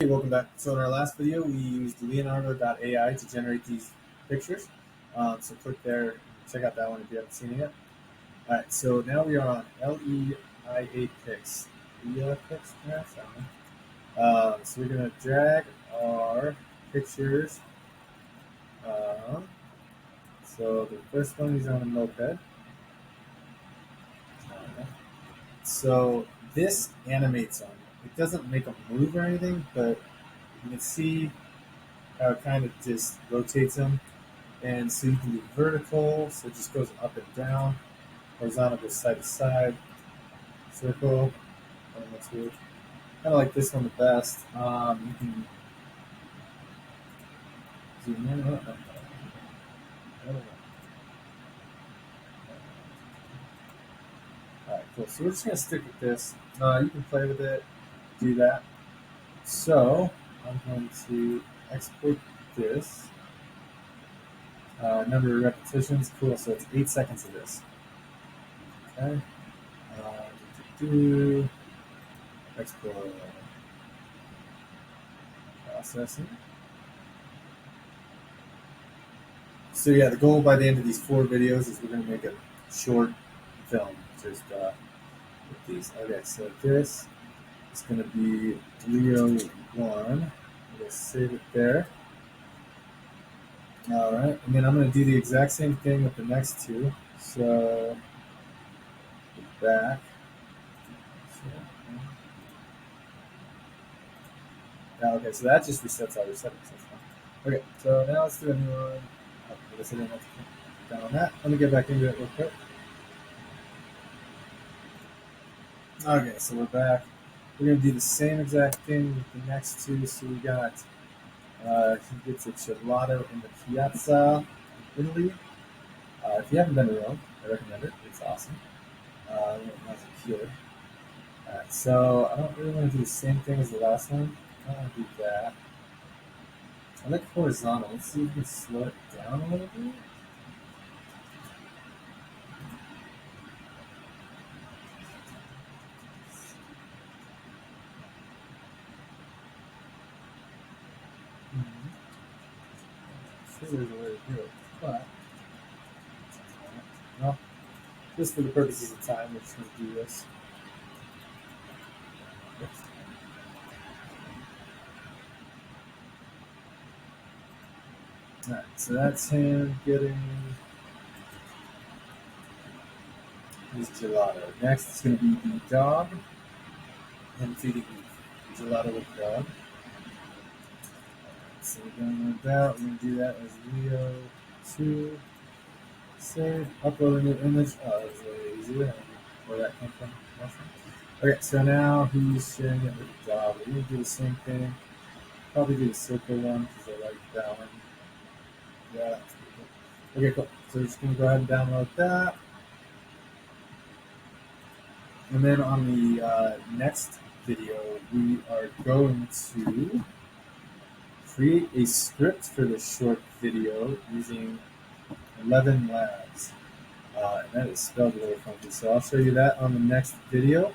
Hey, welcome back. So in our last video, we used leonardo.ai to generate these pictures. So click there, check out that one if you haven't seen it yet. All right, so now we are on LeiaPix. LeiaPix, perhaps? I don't know. So we're going to drag our pictures. Um, so the first one is on a moped. So this animates them. It doesn't make them move or anything, but you can see how it kind of just rotates them. And so you can do vertical, so it just goes up and down. Horizontal goes side to side. Circle, that's weird. Kind of like this one the best. You can zoom in. Alright, cool. So we're just going to stick with this. You can play with it, do that. So I'm going to export this. Number of repetitions, cool. So it's 8 seconds of this. Okay. Export processing. So yeah, the goal by the end of these 4 videos is we're going to make a short film just with these. Okay, so this is going to be Leo 1. I'm going to save it there. All right, and then I'm going to do the exact same thing with the next 2. So back. Okay, so that just resets all your settings. That's fine. Okay, so now let's do a new one. I guess I didn't have to put down on that. Let me get back into it real quick. Okay, so we're back. We're going to do the same exact thing with the next 2. So we got, he gets a gelato in the Piazza in Italy. If you haven't been to Rome, I recommend it. It's awesome. That's a cure. Alright, so I don't really want to do the same thing as the last one. I don't want to do that. I like horizontal. Let's see if we can slow it down a little bit. I'm sure there's a way to do it, but well, just for the purposes of time, we're just going to do this. Alright, so that's him getting his gelato. Next, it's going to be the dog. Him feeding the gelato with the dog. So we're going with that. We're going to do that as Leo 2. Save. Upload a new image. Oh, that was really easy. I don't know where that came from. Okay, so now he's sharing it with the dog. We're going to do the same thing. Probably do the circle one because I like that one. Yeah, that's pretty cool. Okay, cool. So we're just going to go ahead and download that. And then on the next video, we are going to create a script for this short video using 11 labs. And that is spelled really funky. So I'll show you that on the next video.